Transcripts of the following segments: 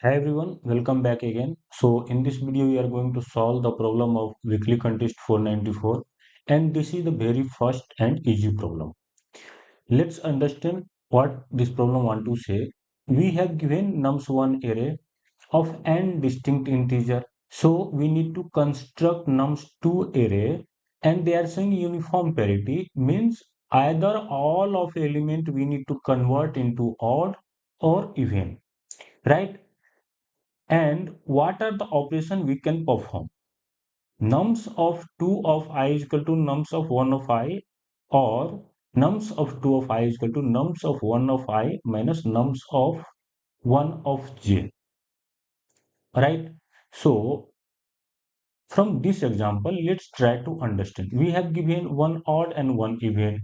Hi everyone, welcome back again. So in this video we are going to solve the problem of weekly contest 494, and this is the very first and easy problem. Let's understand what this problem want to say. We have given nums1 array of n distinct integer. So we need to construct nums2 array, and they are saying uniform parity means either all of element we need to convert into odd or even, right? And what are the operation we can perform? Nums of 2 of I is equal to nums of 1 of I, or nums of 2 of I is equal to nums of 1 of I minus nums of 1 of j, right? So from this example, let's try to understand. We have given one odd and one even,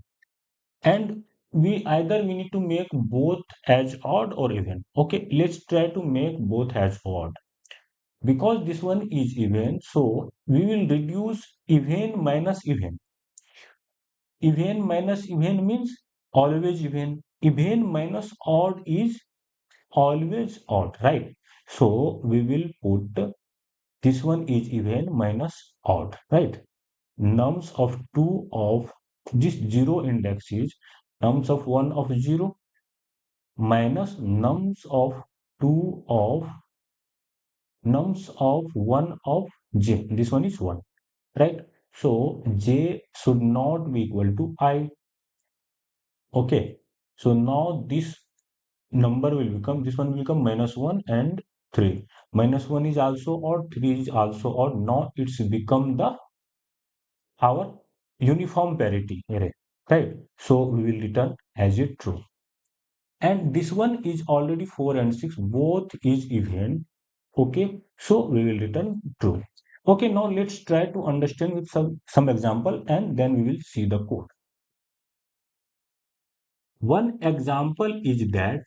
and we need to make both as odd or even. Okay, let's try to make both as odd. Because this one is even, so we will reduce even minus even. Even minus even means always even. Even minus odd is always odd, right? So we will put this one is even minus odd, right? Nums of 2 of this 0 index is nums of 1 of 0 minus nums of 2 of nums of 1 of j. This one is 1, right? So j should not be equal to I. Okay. So now this number will become, this one will become minus 1 and 3. Minus 1 is also odd, 3 is also odd. Now it's become the our uniform parity array, right? So we will return as a true. And this one is already 4 and 6, both is even. Okay, so we will return true. Okay, now let's try to understand with some example, and then we will see the code. One example is that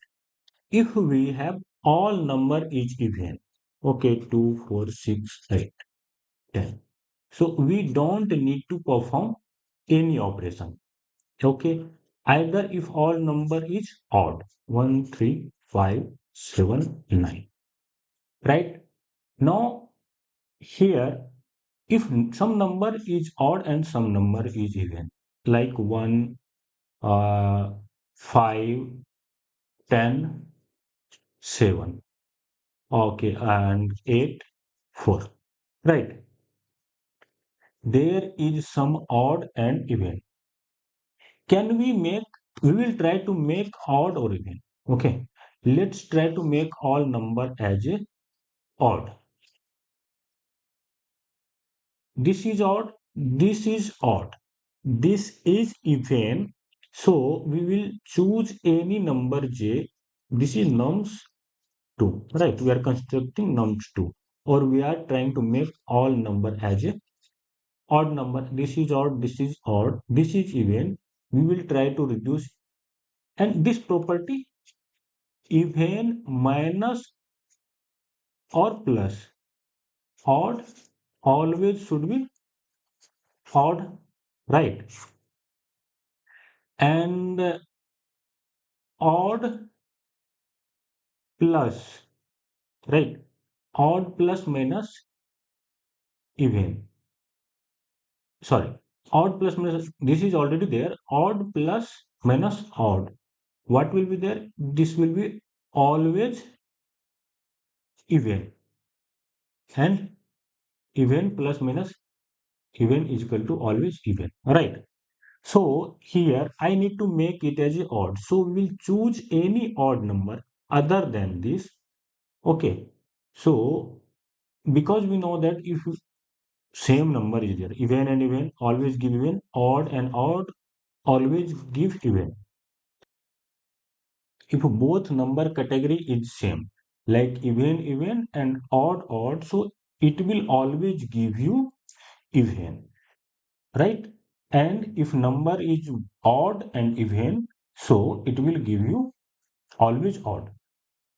if we have all number is even, okay, 2, 4, 6, 8, 10. So we don't need to perform any operation. Okay, either if all number is odd, 1, 3, 5, 7, 9, right? Now here, if some number is odd and some number is even, like 1, 5, 10, 7, okay, and 8, 4, right? There is some odd and even. Can we make, we will try to make odd or even. Okay, let's try to make all number as a odd. This is odd, this is odd, this is even. So we will choose any number j. This is nums 2, right? We are constructing nums 2, or we are trying to make all number as a odd number. This is odd, this is odd, this is even. We will try to reduce, and this property even minus or plus odd always should be odd, right? And odd plus, right? Odd plus minus even. Sorry, odd plus minus, this is already there. Odd plus minus odd. What will be there? This will be always even. And even plus minus even is equal to always even, right? So here I need to make it as a odd. So we will choose any odd number other than this. Okay. So because we know that if same number is there, even and even always give even, odd and odd always give even. If both number category is same, like even and odd, so it will always give you even, right? And if number is odd and even, so it will give you always odd.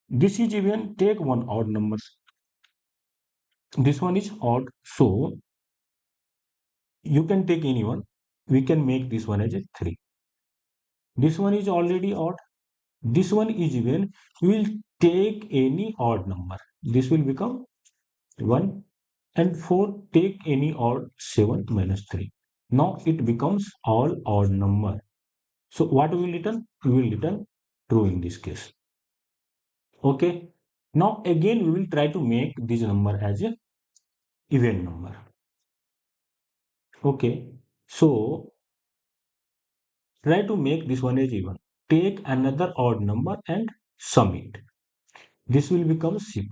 This is even, take one odd numbers. This one is odd, so you can take any one. We can make this one as a 3. This one is already odd. This one is even. We will take any odd number. This will become 1, and 4 take any odd 7 minus 3. Now it becomes all odd number. So what we will return? We will return true in this case. Okay. Now again we will try to make this number as a even number. Okay. So try to make this one as even. Take another odd number and sum it. This will become 6.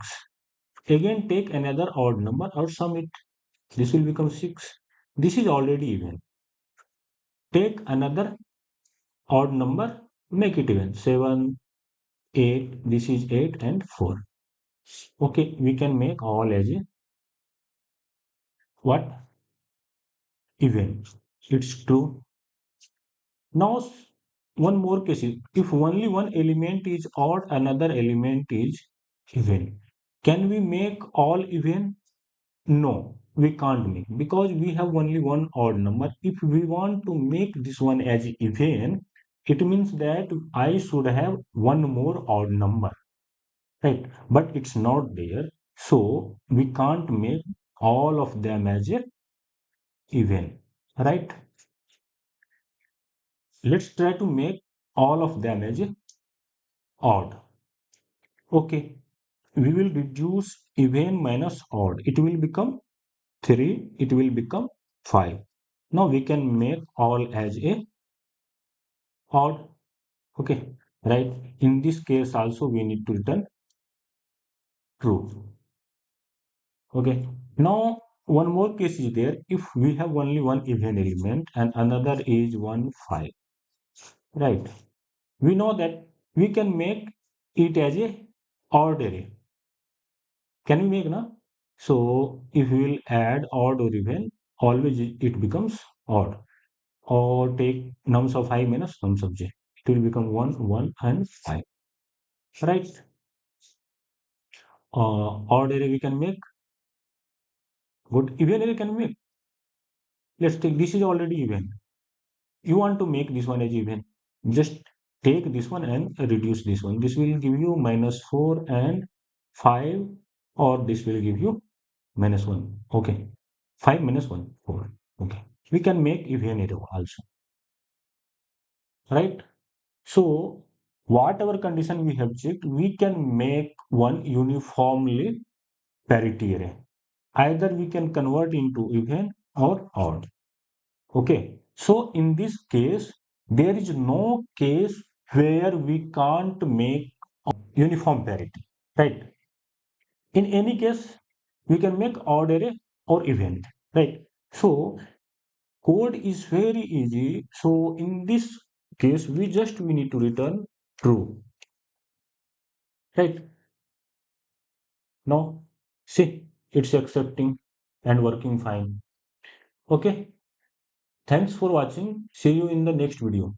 Again take another odd number or sum it. This will become 6. This is already even. Take another odd number, make it even. 7, 8, this is 8 and 4. Okay, we can make all as a what? Even. It's true. Now one more case is, if only one element is odd, another element is even. Can we make all even? No, we can't make, because we have only one odd number. If we want to make this one as even, it means that I should have one more odd number, right? But it's not there, so we can't make all of them as a even, right? Let's try to make all of them as a odd. Okay, we will reduce even minus odd. It will become 3, it will become 5. Now we can make all as a odd. Okay, right? In this case also we need to return true. Okay, now one more case is there. If we have only one even element and another is 1, 5, right? We know that we can make it as a odd array. Can we make now? So if we will add odd or even, always it becomes odd. Or take nums of I minus nums of j. It will become 1, 1 and 5. Right? Odd array we can make. Good. Even array can make. Let's take, this is already even. You want to make this one as even. Just take this one and reduce this one. This will give you minus 4 and 5, or this will give you minus 1. Okay. 5 minus 1, 4. Okay. We can make even array also. Right? So whatever condition we have checked, we can make one uniformly parity array. Either we can convert into even or odd. Okay. So in this case, there is no case where we can't make uniform parity. Right. In any case, we can make odd array or even. Right. So code is very easy. So in this case, we need to return true. Right. Now, see, it's accepting and working fine. Okay. Thanks for watching. See you in the next video.